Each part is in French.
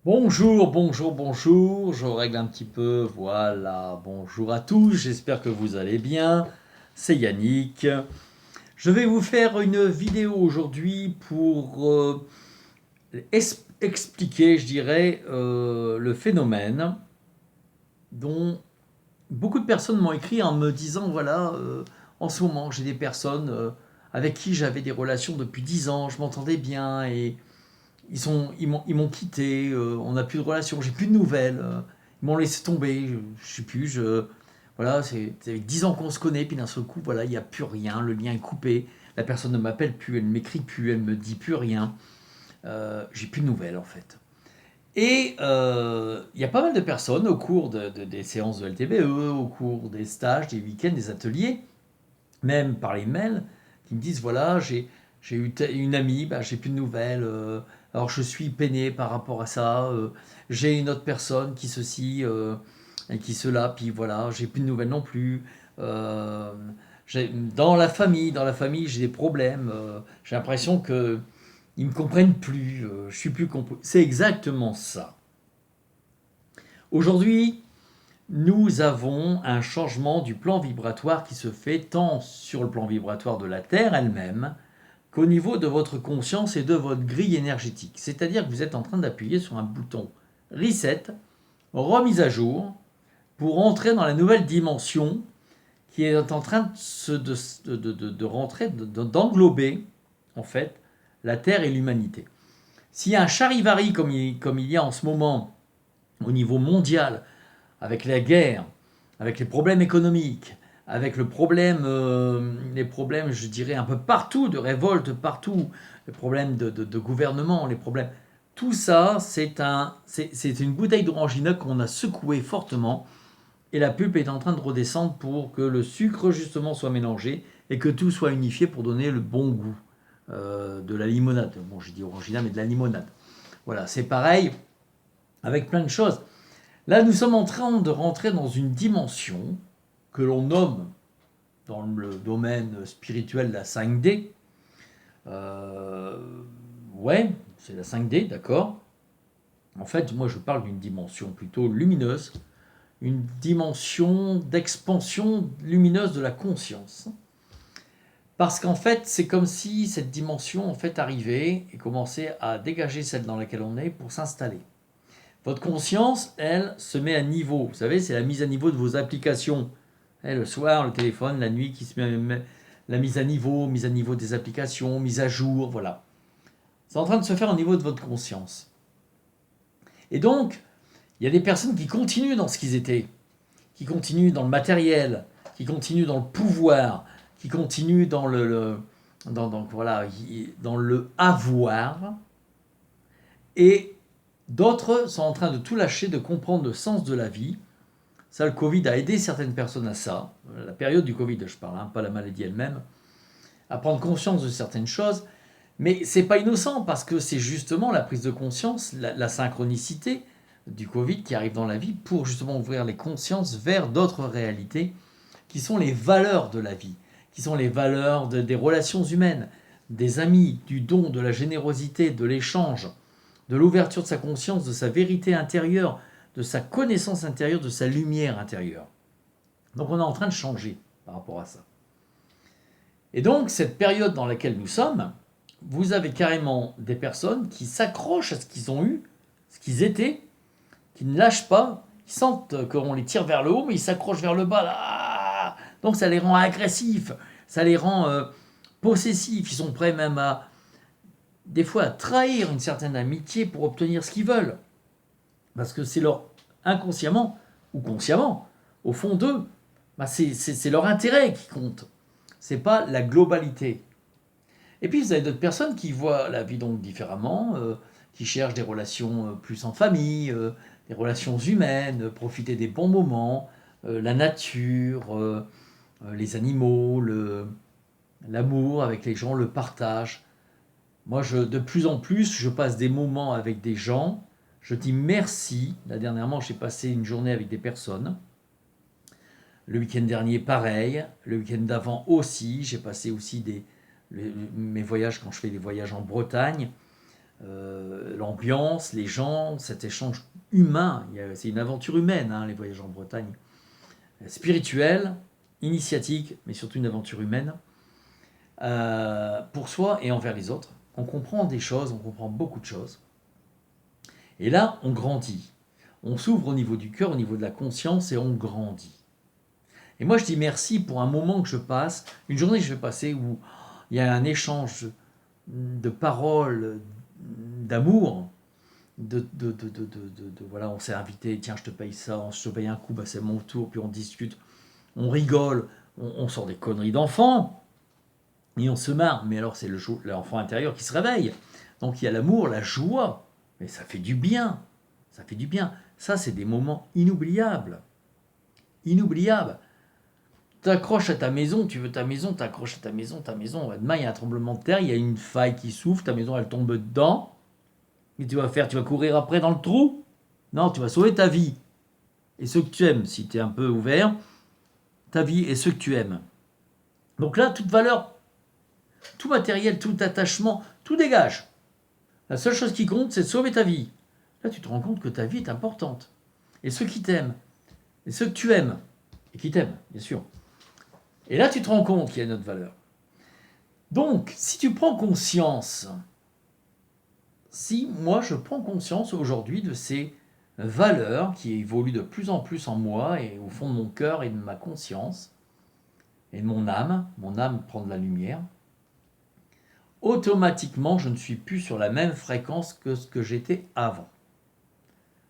Bonjour, bonjour, bonjour, je règle un petit peu, voilà, bonjour à tous, j'espère que vous allez bien, c'est Yannick. Je vais vous faire une vidéo aujourd'hui pour expliquer, je dirais, le phénomène dont beaucoup de personnes m'ont écrit en me disant, voilà, en ce moment j'ai des personnes avec qui j'avais des relations depuis 10 ans, je m'entendais bien et ils m'ont quitté, on n'a plus de relation, j'ai plus de nouvelles, ils m'ont laissé tomber, je sais plus, voilà, c'est 10 ans qu'on se connaît, puis d'un seul coup, voilà, il n'y a plus rien, le lien est coupé, la personne ne m'appelle plus, elle ne m'écrit plus, elle me dit plus rien, j'ai plus de nouvelles en fait. Et il y a pas mal de personnes au cours des séances de LTBE, au cours des stages, des week-ends, des ateliers, même par les mails, qui me disent voilà, j'ai eu une amie, bah, j'ai plus de nouvelles, alors je suis peiné par rapport à ça, j'ai une autre personne qui ceci, et qui cela, puis voilà, j'ai plus de nouvelles non plus. Euh, dans la famille, j'ai des problèmes, j'ai l'impression que ils me comprennent plus, je suis plus compris. C'est exactement ça. Aujourd'hui, nous avons un changement du plan vibratoire qui se fait tant sur le plan vibratoire de la Terre elle-même qu'au niveau de votre conscience et de votre grille énergétique. C'est-à-dire que vous êtes en train d'appuyer sur un bouton reset, remise à jour, pour entrer dans la nouvelle dimension qui est en train de rentrer, d'englober en fait la Terre et l'humanité. S'il y a un charivari comme il y a en ce moment au niveau mondial, avec la guerre, avec les problèmes économiques, avec les problèmes, je dirais, un peu partout, de révolte partout, les problèmes de gouvernement, les problèmes. Tout ça, c'est une bouteille d'orangina qu'on a secouée fortement et la pulpe est en train de redescendre pour que le sucre, justement, soit mélangé et que tout soit unifié pour donner le bon goût de la limonade. Bon, j'ai dit orangina, mais de la limonade. Voilà, c'est pareil avec plein de choses. Là, nous sommes en train de rentrer dans une dimension que l'on nomme, dans le domaine spirituel, la 5D. Euh, ouais, c'est la 5D, d'accord. En fait, moi, je parle d'une dimension plutôt lumineuse, une dimension d'expansion lumineuse de la conscience. Parce qu'en fait, c'est comme si cette dimension en fait arrivait et commençait à dégager celle dans laquelle on est pour s'installer. Votre conscience, elle, se met à niveau. Vous savez, c'est la mise à niveau de vos applications. Le soir, le téléphone, la nuit, qui se met la mise à niveau des applications, mise à jour, voilà. C'est en train de se faire au niveau de votre conscience. Et donc, il y a des personnes qui continuent dans ce qu'ils étaient, qui continuent dans le matériel, qui continuent dans le pouvoir, qui continuent voilà, dans le avoir, et d'autres sont en train de tout lâcher, de comprendre le sens de la vie. Ça, le Covid a aidé certaines personnes à ça. La période du Covid, je parle, hein, pas la maladie elle-même, à prendre conscience de certaines choses. Mais c'est pas innocent parce que c'est justement la prise de conscience, la synchronicité du Covid qui arrive dans la vie pour justement ouvrir les consciences vers d'autres réalités qui sont les valeurs de la vie, qui sont les valeurs des relations humaines, des amis, du don, de la générosité, de l'échange, de l'ouverture de sa conscience, de sa vérité intérieure, de sa connaissance intérieure, de sa lumière intérieure. Donc on est en train de changer par rapport à ça. Et donc cette période dans laquelle nous sommes, vous avez carrément des personnes qui s'accrochent à ce qu'ils ont eu, ce qu'ils étaient, qui ne lâchent pas, qui sentent qu'on les tire vers le haut, mais ils s'accrochent vers le bas. Là. Donc ça les rend agressifs, ça les rend possessifs. Ils sont prêts même à, des fois, à trahir une certaine amitié pour obtenir ce qu'ils veulent. Parce que c'est leur inconsciemment ou consciemment, au fond d'eux, bah c'est leur intérêt qui compte. C'est pas la globalité. Et puis vous avez d'autres personnes qui voient la vie donc différemment, qui cherchent des relations plus en famille, des relations humaines, profiter des bons moments, la nature, les animaux, l'amour avec les gens, le partage. Moi, de plus en plus, je passe des moments avec des gens. Je dis merci. Là, dernièrement, j'ai passé une journée avec des personnes. Le week-end dernier, pareil. Le week-end d'avant aussi. J'ai passé aussi mes voyages quand je fais des voyages en Bretagne. l'ambiance, les gens, cet échange humain. C'est une aventure humaine, hein, les voyages en Bretagne. Spirituelle, initiatique, mais surtout une aventure humaine. Pour soi et envers les autres. On comprend des choses, on comprend beaucoup de choses. Et là, on grandit. On s'ouvre au niveau du cœur, au niveau de la conscience et on grandit. Et moi, je dis merci pour un moment que je passe, une journée que je vais passer où il y a un échange de paroles, d'amour, voilà, on s'est invité, tiens, je te paye ça, je te paye un coup, bah, c'est mon tour, puis on discute, on rigole, on sort des conneries d'enfants, et on se marre. Mais alors, c'est l'enfant intérieur qui se réveille. Donc, il y a l'amour, la joie, mais ça fait du bien, ça fait du bien. Ça, c'est des moments inoubliables, inoubliables. T'accroches à ta maison, tu veux ta maison, t'accroches à ta maison. Demain, il y a un tremblement de terre, il y a une faille qui s'ouvre, ta maison, elle tombe dedans. Et tu vas faire, tu vas courir après dans le trou? Non, tu vas sauver ta vie. Et ceux que tu aimes, si tu es un peu ouvert, ta vie et ceux que tu aimes. Donc là, toute valeur, tout matériel, tout attachement, tout dégage. La seule chose qui compte, c'est de sauver ta vie. Là, tu te rends compte que ta vie est importante. Et ceux qui t'aiment, et ceux que tu aimes, et qui t'aiment, bien sûr. Et là, tu te rends compte qu'il y a une autre valeur. Donc, si tu prends conscience, si moi je prends conscience aujourd'hui de ces valeurs qui évoluent de plus en plus en moi et au fond de mon cœur et de ma conscience et de mon âme prend de la lumière, automatiquement je ne suis plus sur la même fréquence que ce que j'étais avant.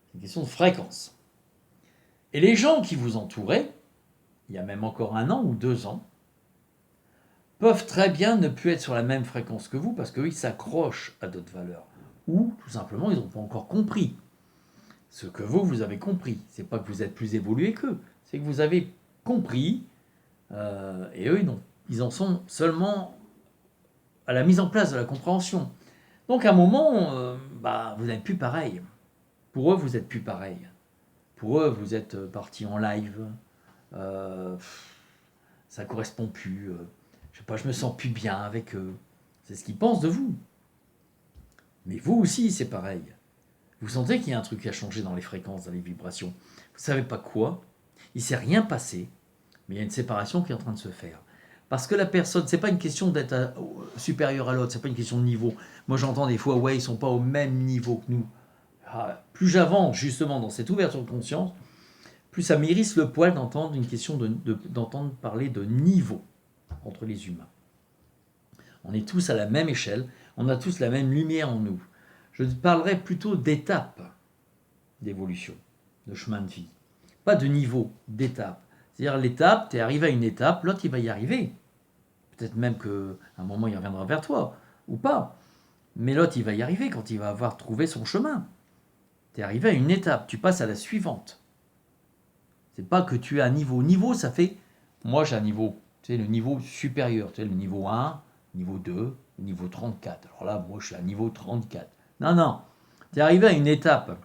C'est une question de fréquence. Et les gens qui vous entouraient, il y a même encore 1 an ou 2 ans, peuvent très bien ne plus être sur la même fréquence que vous parce qu'eux, ils s'accrochent à d'autres valeurs. Ou, tout simplement, ils n'ont pas encore compris ce que vous avez compris. C'est pas que vous êtes plus évolué qu'eux, c'est que vous avez compris, et eux, ils en sont seulement à la mise en place de la compréhension. Donc, à un moment, vous n'êtes plus pareil. Pour eux, vous n'êtes plus pareil. Pour eux, vous êtes parti en live, ça correspond plus, je sais pas, je me sens plus bien avec eux. C'est ce qu'ils pensent de vous. Mais vous aussi, c'est pareil. Vous sentez qu'il y a un truc qui a changé dans les fréquences, dans les vibrations. Vous ne savez pas quoi, il ne s'est rien passé, mais il y a une séparation qui est en train de se faire. Parce que la personne, ce n'est pas une question d'être supérieur à l'autre, ce n'est pas une question de niveau. Moi j'entends des fois, ouais, ils ne sont pas au même niveau que nous. Plus j'avance justement dans cette ouverture de conscience, plus ça m'irrisse le poil d'entendre une question d'entendre parler de niveau entre les humains. On est tous à la même échelle, on a tous la même lumière en nous. Je parlerai plutôt d'étapes d'évolution, de chemin de vie. Pas de niveau, d'étape. C'est-à-dire l'étape, tu es arrivé à une étape, l'autre il va y arriver. Peut-être même qu'à un moment il reviendra vers toi, ou pas. Mais l'autre il va y arriver quand il va avoir trouvé son chemin. Tu es arrivé à une étape, tu passes à la suivante. C'est pas que tu es à un niveau. Niveau, ça fait, moi j'ai un niveau, tu sais, le niveau supérieur, tu sais, le niveau 1, niveau 2, le niveau 34. Alors là, moi je suis à niveau 34. Non, tu es arrivé à une étape.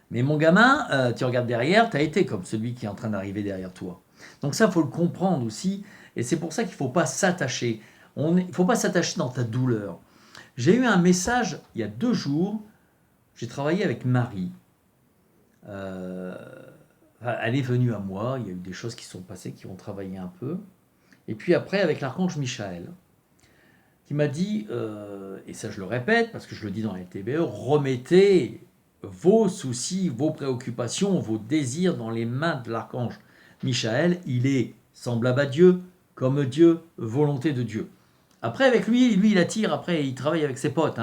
Mais mon gamin, tu regardes derrière, tu as été comme celui qui est en train d'arriver derrière toi. Donc ça, il faut le comprendre aussi. Et c'est pour ça qu'il ne faut pas s'attacher. Il ne faut pas s'attacher dans ta douleur. J'ai eu un message il y a 2 jours. J'ai travaillé avec Marie. Elle est venue à moi. Il y a eu des choses qui sont passées, qui ont travaillé un peu. Et puis après, avec l'archange Michael, qui m'a dit, et ça je le répète parce que je le dis dans les TBE, remettez vos soucis, vos préoccupations, vos désirs dans les mains de l'archange Michael. Il est semblable à Dieu, comme Dieu, volonté de Dieu. Après, avec lui il attire, après il travaille avec ses potes,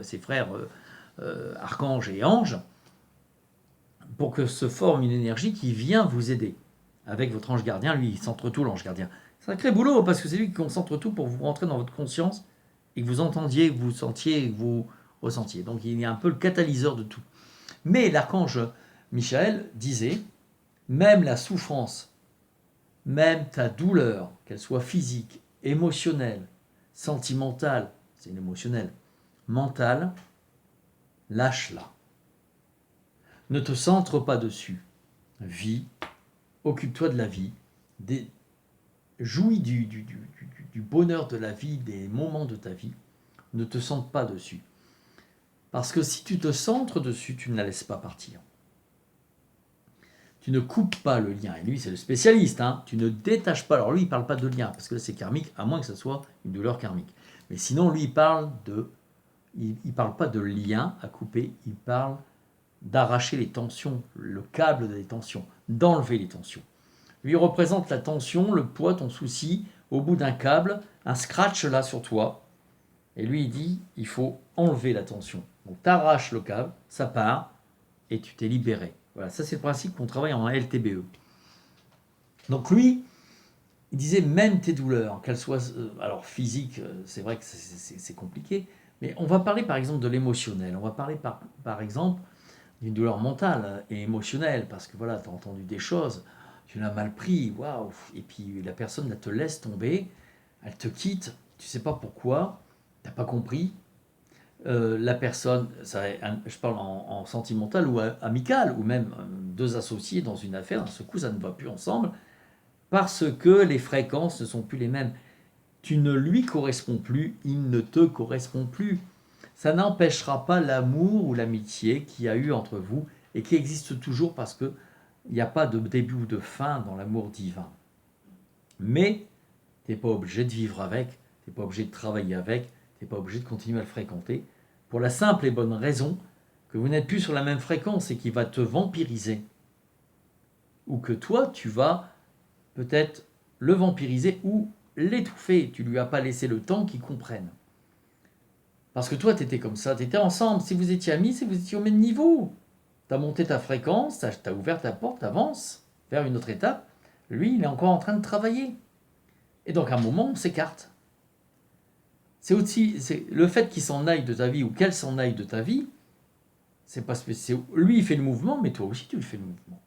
ses frères archanges et anges, pour que se forme une énergie qui vient vous aider. Avec votre ange gardien, lui, il centre tout, l'ange gardien. Sacré boulot, parce que c'est lui qui concentre tout pour vous rentrer dans votre conscience et que vous entendiez, que vous sentiez, que vous ressentiez. Donc il est un peu le catalyseur de tout. Mais l'archange Michael disait, même la souffrance, même ta douleur, qu'elle soit physique, émotionnelle, sentimentale, c'est une émotionnelle, mentale, lâche-la. Ne te centre pas dessus. Vis, occupe-toi de la vie, jouis du bonheur de la vie, des moments de ta vie. Ne te centre pas dessus. Parce que si tu te centres dessus, tu ne la laisses pas partir. Tu ne coupes pas le lien. Et lui, c'est le spécialiste. Hein. Tu ne détaches pas. Alors lui, il ne parle pas de lien, parce que là, c'est karmique, à moins que ce soit une douleur karmique. Mais sinon, lui, il parle de... Il parle pas de lien à couper, il parle d'arracher les tensions, le câble des tensions, d'enlever les tensions. Lui représente la tension, le poids, ton souci, au bout d'un câble, un scratch là sur toi. Et lui, il dit, il faut enlever la tension. Donc, tu arraches le câble, ça part, et tu t'es libéré. Voilà, ça c'est le principe qu'on travaille en LTBE. Donc lui, il disait même tes douleurs, qu'elles soient alors physiques, c'est vrai que c'est compliqué, mais on va parler par exemple de l'émotionnel, on va parler par exemple d'une douleur mentale et émotionnelle, parce que voilà, tu as entendu des choses, tu l'as mal pris, waouh, et puis la personne elle te laisse tomber, elle te quitte, tu sais pas pourquoi, tu n'as pas compris, la personne, je parle en sentimental ou amical, ou même deux associés dans une affaire, d'un seul coup ça ne va plus ensemble, parce que les fréquences ne sont plus les mêmes. Tu ne lui corresponds plus, il ne te correspond plus. Ça n'empêchera pas l'amour ou l'amitié qu'il y a eu entre vous et qui existe toujours parce qu'il n'y a pas de début ou de fin dans l'amour divin. Mais tu n'es pas obligé de vivre avec, tu n'es pas obligé de travailler avec, tu n'es pas obligé de continuer à le fréquenter, pour la simple et bonne raison que vous n'êtes plus sur la même fréquence et qu'il va te vampiriser. Ou que toi, tu vas peut-être le vampiriser ou l'étouffer. Tu ne lui as pas laissé le temps qu'il comprenne. Parce que toi, tu étais comme ça, tu étais ensemble. Si vous étiez amis, c'est que vous étiez au même niveau. Tu as monté ta fréquence, tu as ouvert ta porte, tu avances vers une autre étape. Lui, il est encore en train de travailler. Et donc, à un moment, on s'écarte. C'est aussi le fait qu'il s'en aille de ta vie ou qu'elle s'en aille de ta vie. C'est pas spécial. Lui, il fait le mouvement, mais toi aussi, tu le fais le mouvement.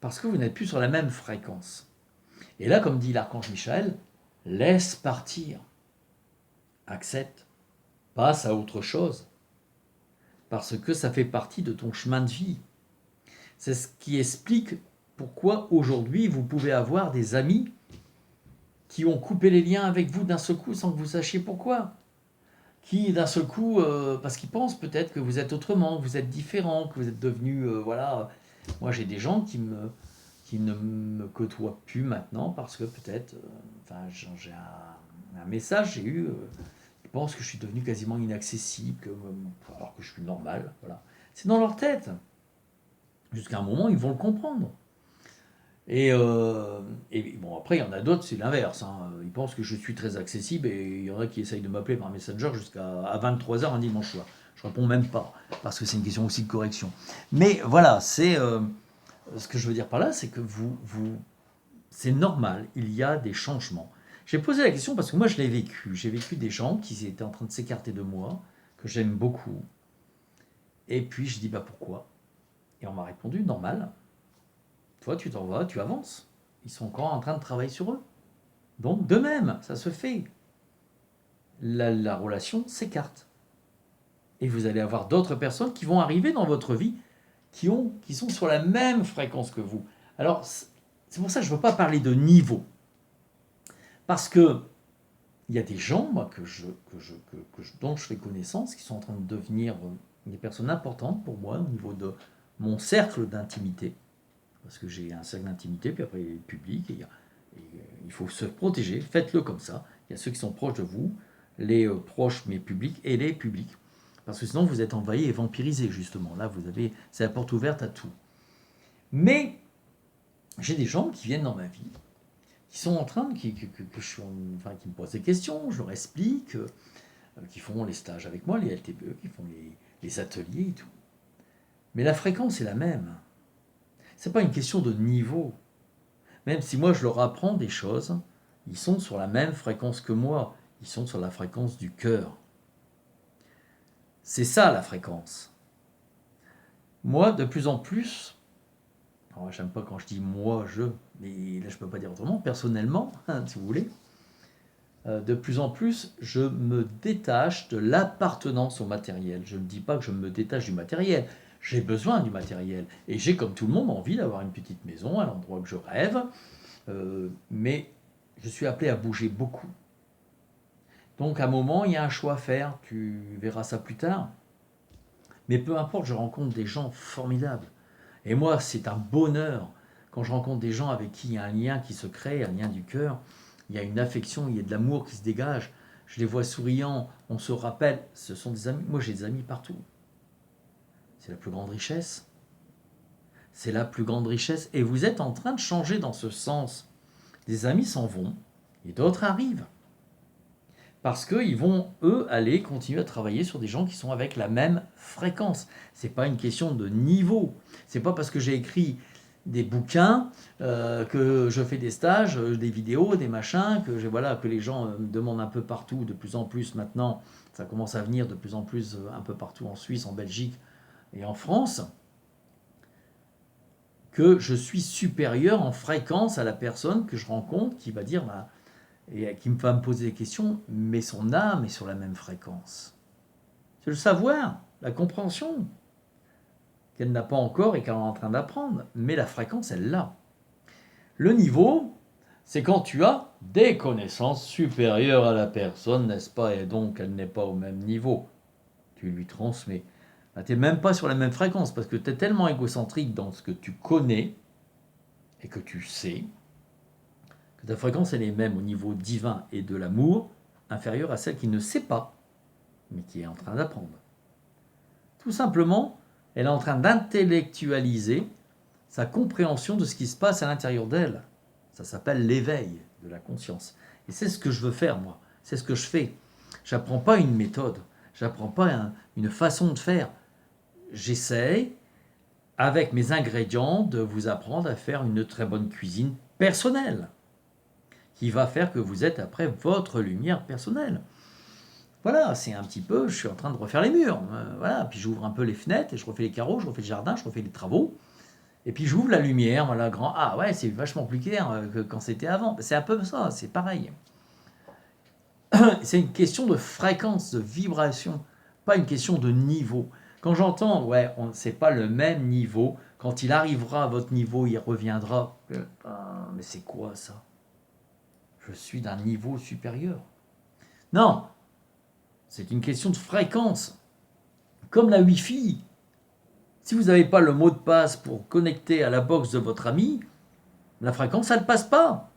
Parce que vous n'êtes plus sur la même fréquence. Et là, comme dit l'archange Michael, laisse partir. Accepte. Passe à autre chose. Parce que ça fait partie de ton chemin de vie. C'est ce qui explique pourquoi aujourd'hui vous pouvez avoir des amis qui ont coupé les liens avec vous d'un seul coup sans que vous sachiez pourquoi. Qui d'un seul coup, parce qu'ils pensent peut-être que vous êtes autrement, que vous êtes différent, que vous êtes devenu, voilà. Moi j'ai des gens qui ne me côtoient plus maintenant parce que peut-être, enfin j'ai un message, j'ai eu, ils pensent que je suis devenu quasiment inaccessible, alors que je suis normal, voilà. C'est dans leur tête. Jusqu'à un moment, ils vont le comprendre. Et bon, après, il y en a d'autres, c'est l'inverse. Hein. Ils pensent que je suis très accessible et il y en a qui essayent de m'appeler par Messenger jusqu'à 23h un dimanche soir. Je réponds même pas, parce que c'est une question aussi de correction. Mais voilà, c'est ce que je veux dire par là, c'est que c'est normal, il y a des changements. J'ai posé la question parce que moi, je l'ai vécu. J'ai vécu des gens qui étaient en train de s'écarter de moi, que j'aime beaucoup. Et puis, je dis, bah pourquoi? Et on m'a répondu, normal. Toi, tu t'en vas, tu avances. Ils sont encore en train de travailler sur eux. Donc, de même, ça se fait. La relation s'écarte. Et vous allez avoir d'autres personnes qui vont arriver dans votre vie qui sont sur la même fréquence que vous. Alors, c'est pour ça que je ne veux pas parler de niveau. Parce que il y a des gens, moi, dont je fais connaissance, qui sont en train de devenir des personnes importantes pour moi au niveau de mon cercle d'intimité. Parce que j'ai un cercle d'intimité, puis après il est public, et il faut se protéger, faites-le comme ça. Il y a ceux qui sont proches de vous, les proches mais publics, et les publics. Parce que sinon vous êtes envahi et vampirisé, justement. Là, c'est la porte ouverte à tout. Mais j'ai des gens qui viennent dans ma vie, qui sont en train, qui me posent des questions, je leur explique, qui font les stages avec moi, les LTBE, qui font les ateliers et tout. Mais la fréquence est la même. C'est pas une question de niveau. Même si moi je leur apprends des choses, ils sont sur la même fréquence que moi. Ils sont sur la fréquence du cœur. C'est ça la fréquence. Moi, de plus en plus, alors j'aime pas quand je dis moi, mais là je peux pas dire autrement, personnellement, si vous voulez, de plus en plus, je me détache de l'appartenance au matériel. Je ne dis pas que je me détache du matériel. J'ai besoin du matériel. Et j'ai, comme tout le monde, envie d'avoir une petite maison à l'endroit que je rêve. Mais je suis appelé à bouger beaucoup. Donc à un moment, il y a un choix à faire, tu verras ça plus tard. Mais peu importe, je rencontre des gens formidables. Et moi, c'est un bonheur quand je rencontre des gens avec qui il y a un lien qui se crée, un lien du cœur, il y a une affection, il y a de l'amour qui se dégage. Je les vois souriants, on se rappelle, ce sont des amis. Moi, j'ai des amis partout. C'est la plus grande richesse. C'est la plus grande richesse. Et vous êtes en train de changer dans ce sens. Des amis s'en vont et d'autres arrivent. Parce qu'ils vont, eux, aller continuer à travailler sur des gens qui sont avec la même fréquence. Ce n'est pas une question de niveau. Ce n'est pas parce que j'ai écrit des bouquins, que je fais des stages, des vidéos, des machins, que les gens me demandent un peu partout, de plus en plus maintenant. Ça commence à venir de plus en plus un peu partout en Suisse, en Belgique et en France, que je suis supérieur en fréquence à la personne que je rencontre qui va dire... Bah, et qui va me poser des questions, mais son âme est sur la même fréquence. C'est le savoir, la compréhension, qu'elle n'a pas encore et qu'elle est en train d'apprendre, mais la fréquence, elle l'a. Le niveau, c'est quand tu as des connaissances supérieures à la personne, n'est-ce pas, et donc elle n'est pas au même niveau. Tu lui transmets. Là, tu n'es même pas sur la même fréquence, parce que tu es tellement égocentrique dans ce que tu connais et que tu sais, que ta fréquence elle est même au niveau divin et de l'amour inférieure à celle qui ne sait pas, mais qui est en train d'apprendre. Tout simplement, elle est en train d'intellectualiser sa compréhension de ce qui se passe à l'intérieur d'elle. Ça s'appelle l'éveil de la conscience. Et c'est ce que je veux faire, moi. C'est ce que je fais. J'apprends pas une méthode. J'apprends pas une façon de faire. J'essaie, avec mes ingrédients, de vous apprendre à faire une très bonne cuisine personnelle, qui va faire que vous êtes après votre lumière personnelle. Voilà, c'est un petit peu, je suis en train de refaire les murs. Voilà, puis j'ouvre un peu les fenêtres, et je refais les carreaux, je refais le jardin, je refais les travaux. Et puis j'ouvre la lumière, voilà, grand. Ah ouais, c'est vachement plus clair que quand c'était avant. C'est un peu ça, c'est pareil. C'est une question de fréquence, de vibration, pas une question de niveau. Quand j'entends, ouais, c'est pas le même niveau, quand il arrivera à votre niveau, il reviendra. Mais c'est quoi ça? Je suis d'un niveau supérieur. Non, c'est une question de fréquence. Comme la Wi-Fi. Si vous n'avez pas le mot de passe pour connecter à la box de votre ami, la fréquence, elle ne passe pas.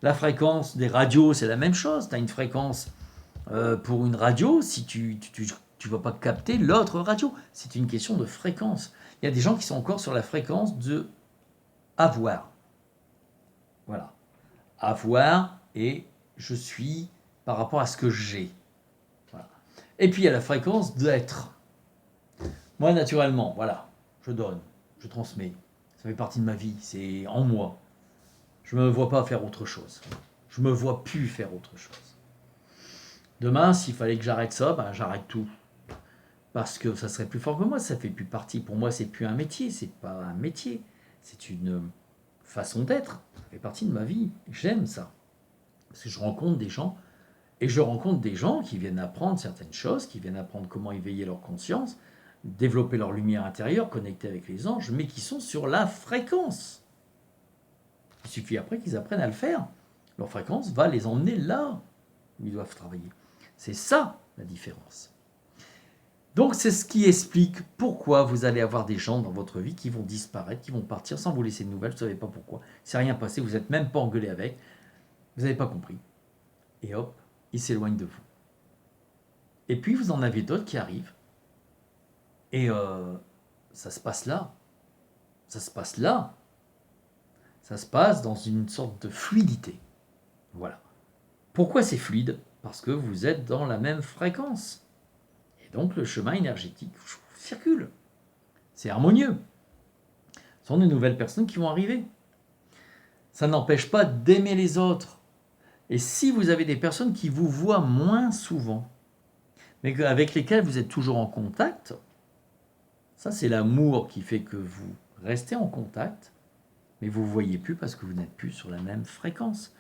La fréquence des radios, c'est la même chose. Tu as une fréquence pour une radio, si tu ne vas pas capter l'autre radio. C'est une question de fréquence. Il y a des gens qui sont encore sur la fréquence de avoir. Voilà. Avoir et je suis par rapport à ce que j'ai. Voilà. Et puis il y a la fréquence d'être. Moi, naturellement, voilà, je donne, je transmets. Ça fait partie de ma vie, c'est en moi. Je ne me vois pas faire autre chose. Je ne me vois plus faire autre chose. Demain, s'il fallait que j'arrête ça, ben, j'arrête tout. Parce que ça serait plus fort que moi, ça fait plus partie. Pour moi, c'est plus un métier, c'est pas un métier. C'est une façon d'être. Ça fait partie de ma vie. J'aime ça. Parce que je rencontre des gens, et je rencontre des gens qui viennent apprendre certaines choses, qui viennent apprendre comment éveiller leur conscience, développer leur lumière intérieure, connecter avec les anges, mais qui sont sur la fréquence. Il suffit après qu'ils apprennent à le faire. Leur fréquence va les emmener là où ils doivent travailler. C'est ça la différence. Donc c'est ce qui explique pourquoi vous allez avoir des gens dans votre vie qui vont disparaître, qui vont partir sans vous laisser de nouvelles, vous ne savez pas pourquoi. C'est rien passé, vous n'êtes même pas engueulé avec, vous n'avez pas compris. Et hop, ils s'éloignent de vous. Et puis vous en avez d'autres qui arrivent. Et ça se passe là. Ça se passe là. Ça se passe dans une sorte de fluidité. Voilà. Pourquoi c'est fluide? Parce que vous êtes dans la même fréquence. Et donc le chemin énergétique circule. C'est harmonieux. Ce sont de nouvelles personnes qui vont arriver. Ça n'empêche pas d'aimer les autres. Et si vous avez des personnes qui vous voient moins souvent, mais avec lesquelles vous êtes toujours en contact, ça c'est l'amour qui fait que vous restez en contact, mais vous ne vous voyez plus parce que vous n'êtes plus sur la même fréquence.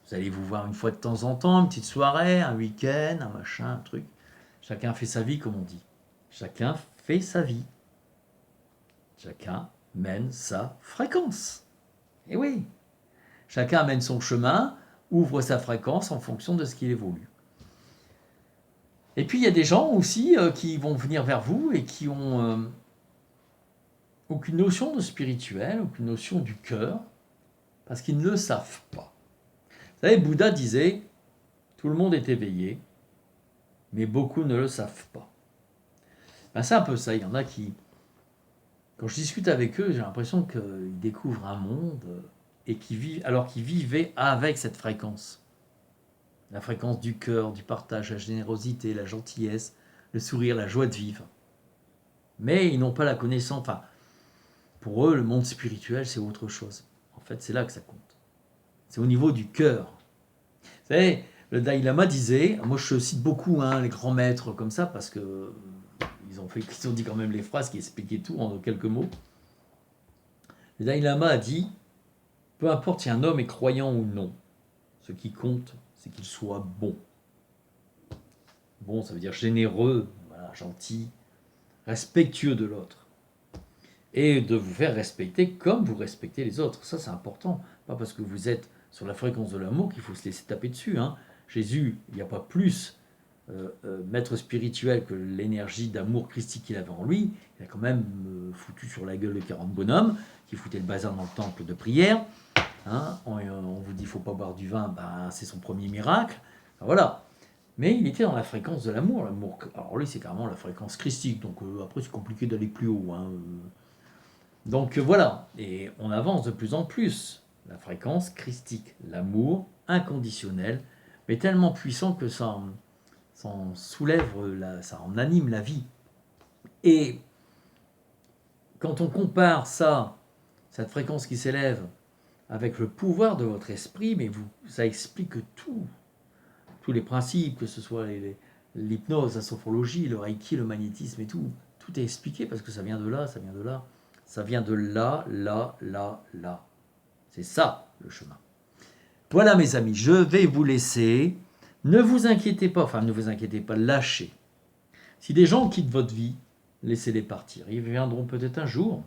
Vous allez vous voir une fois de temps en temps, une petite soirée, un week-end, un machin, un truc. Chacun fait sa vie, comme on dit. Chacun fait sa vie. Chacun mène sa fréquence. Et oui, chacun mène son chemin ouvre sa fréquence en fonction de ce qu'il évolue. Et puis il y a des gens aussi qui vont venir vers vous et qui ont aucune notion de spirituel, aucune notion du cœur, parce qu'ils ne le savent pas. Vous savez, Bouddha disait, tout le monde est éveillé, mais beaucoup ne le savent pas. Ben, c'est un peu ça, il y en a qui, quand je discute avec eux, j'ai l'impression qu'ils découvrent un monde et qu'ils vivent, alors qu'ils vivaient avec cette fréquence. La fréquence du cœur, du partage, la générosité, la gentillesse, le sourire, la joie de vivre. Mais ils n'ont pas la connaissance. Enfin, pour eux, le monde spirituel, c'est autre chose. En fait, c'est là que ça compte. C'est au niveau du cœur. Vous savez, le Dalai Lama disait, moi je cite beaucoup les grands maîtres comme ça, parce que ils ont dit quand même les phrases qui expliquaient tout en quelques mots. Le Dalai Lama a dit, peu importe si un homme est croyant ou non, ce qui compte, c'est qu'il soit bon. Bon, ça veut dire généreux, voilà, gentil, respectueux de l'autre. Et de vous faire respecter comme vous respectez les autres. Ça, c'est important. Pas parce que vous êtes sur la fréquence de l'amour qu'il faut se laisser taper dessus. Jésus, il n'y a pas plus maître spirituel que l'énergie d'amour christique qu'il avait en lui. Il a quand même foutu sur la gueule de 40 bonhommes qui foutaient le bazar dans le temple de prière. On vous dit qu'il ne faut pas boire du vin, c'est son premier miracle. Voilà. Mais il était dans la fréquence de l'amour. Alors lui, c'est carrément la fréquence christique. Donc après, c'est compliqué d'aller plus haut. Donc voilà. Et on avance de plus en plus. La fréquence christique, l'amour inconditionnel, mais tellement puissant que ça en soulève, ça en anime la vie. Et quand on compare ça, cette fréquence qui s'élève, avec le pouvoir de votre esprit, mais ça explique tout. Tous les principes, que ce soit l'hypnose, la sophrologie, le reiki, le magnétisme et tout. Tout est expliqué parce que ça vient de là, ça vient de là. Ça vient de là, là, là, là. C'est ça, le chemin. Voilà mes amis, je vais vous laisser. Ne vous inquiétez pas, lâchez. Si des gens quittent votre vie, laissez-les partir. Ils viendront peut-être un jour,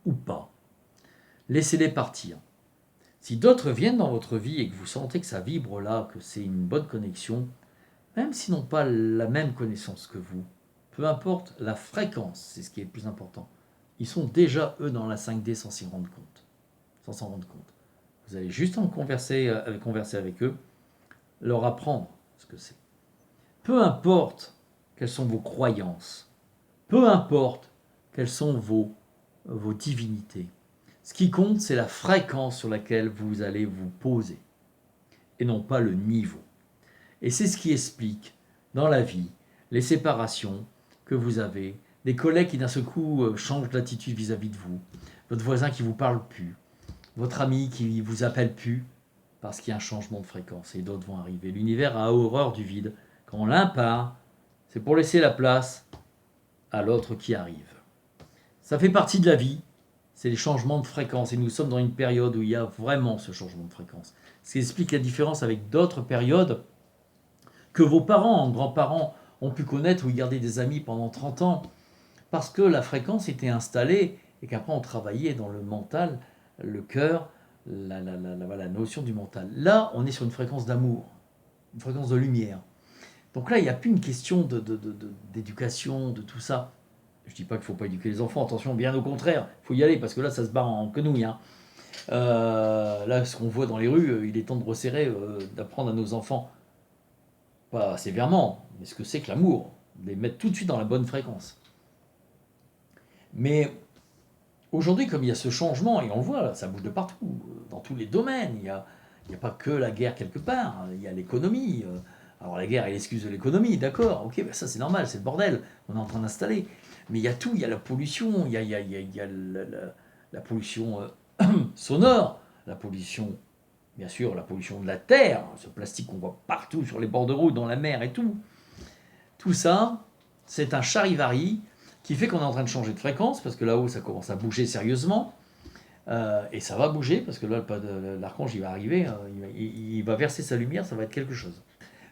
ou pas. Laissez-les partir. Si d'autres viennent dans votre vie et que vous sentez que ça vibre là, que c'est une bonne connexion, même s'ils n'ont pas la même connaissance que vous, peu importe la fréquence, c'est ce qui est le plus important. Ils sont déjà, eux, dans la 5D sans s'en rendre compte. Vous allez juste en converser avec eux, leur apprendre ce que c'est. Peu importe quelles sont vos croyances, peu importe quelles sont vos divinités. Ce qui compte, c'est la fréquence sur laquelle vous allez vous poser, et non pas le niveau. Et c'est ce qui explique, dans la vie, les séparations que vous avez, des collègues qui d'un seul coup changent d'attitude vis-à-vis de vous, votre voisin qui ne vous parle plus, votre ami qui ne vous appelle plus, parce qu'il y a un changement de fréquence, et d'autres vont arriver. L'univers a horreur du vide. Quand l'un part, c'est pour laisser la place à l'autre qui arrive. Ça fait partie de la vie, c'est les changements de fréquence, et nous sommes dans une période où il y a vraiment ce changement de fréquence. Ce qui explique la différence avec d'autres périodes que vos parents, grands-parents ont pu connaître, où ils gardaient des amis pendant 30 ans, parce que la fréquence était installée, et qu'après on travaillait dans le mental, le cœur, la notion du mental. Là, on est sur une fréquence d'amour, une fréquence de lumière. Donc là, il n'y a plus une question d'éducation, de tout ça. Je ne dis pas qu'il ne faut pas éduquer les enfants, attention, bien au contraire, il faut y aller, parce que là, ça se barre en quenouille. Là, ce qu'on voit dans les rues, il est temps de resserrer, d'apprendre à nos enfants, pas sévèrement, mais ce que c'est que l'amour, de les mettre tout de suite dans la bonne fréquence. Mais aujourd'hui, comme il y a ce changement, et on le voit, là, ça bouge de partout, dans tous les domaines, il n'y a pas que la guerre quelque part, il y a l'économie. Alors la guerre est l'excuse de l'économie, d'accord, ok, ça c'est normal, c'est le bordel, on est en train d'installer. Mais il y a tout, il y a la pollution, il y a la pollution sonore, la pollution, bien sûr, la pollution de la terre, ce plastique qu'on voit partout sur les bords de route, dans la mer et tout. Tout ça, c'est un charivari qui fait qu'on est en train de changer de fréquence, parce que là-haut, ça commence à bouger sérieusement. Et ça va bouger, parce que là, l'archange, il va arriver, il va verser sa lumière, ça va être quelque chose.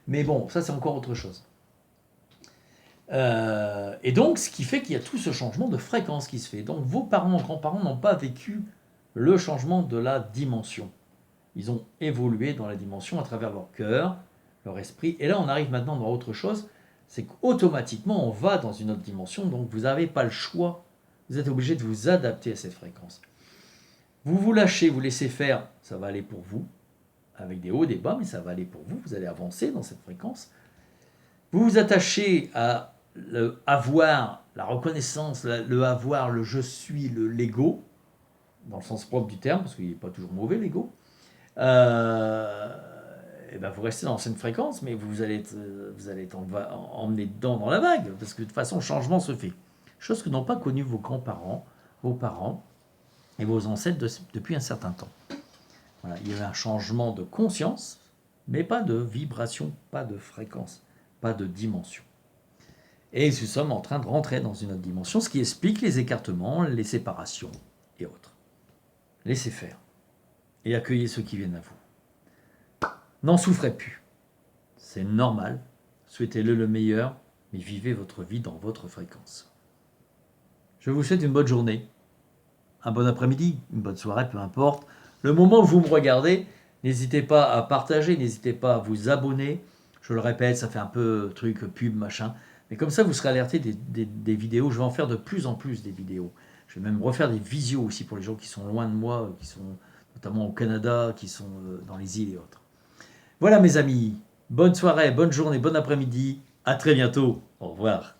Mais bon, ça, c'est encore autre chose. Et donc, ce qui fait qu'il y a tout ce changement de fréquence qui se fait. Donc, vos parents, grands-parents n'ont pas vécu le changement de la dimension. Ils ont évolué dans la dimension à travers leur cœur, leur esprit. Et là, on arrive maintenant dans autre chose, c'est qu'automatiquement, on va dans une autre dimension, donc vous n'avez pas le choix. Vous êtes obligé de vous adapter à cette fréquence. Vous vous lâchez, vous laissez faire, ça va aller pour vous, avec des hauts, des bas, mais ça va aller pour vous, vous allez avancer dans cette fréquence. Vous vous attachez à avoir la reconnaissance, le avoir, le je suis, l'ego, dans le sens propre du terme, parce qu'il n'est pas toujours mauvais l'ego. Et ben vous restez dans cette fréquence, mais vous allez être emmené dedans dans la vague, parce que de toute façon, le changement se fait. Chose que n'ont pas connu vos grands-parents, vos parents et vos ancêtres depuis un certain temps. Voilà, il y avait un changement de conscience, mais pas de vibration, pas de fréquence, pas de dimension. Et nous sommes en train de rentrer dans une autre dimension, ce qui explique les écartements, les séparations et autres. Laissez faire et accueillez ceux qui viennent à vous. N'en souffrez plus. C'est normal. Souhaitez-le le meilleur, mais vivez votre vie dans votre fréquence. Je vous souhaite une bonne journée, un bon après-midi, une bonne soirée, peu importe. Le moment où vous me regardez, n'hésitez pas à partager, n'hésitez pas à vous abonner. Je le répète, ça fait un peu truc pub, machin. Mais comme ça, vous serez alerté des vidéos. Je vais en faire de plus en plus des vidéos. Je vais même refaire des visios aussi pour les gens qui sont loin de moi, qui sont notamment au Canada, qui sont dans les îles et autres. Voilà mes amis, bonne soirée, bonne journée, bon après-midi. À très bientôt. Au revoir.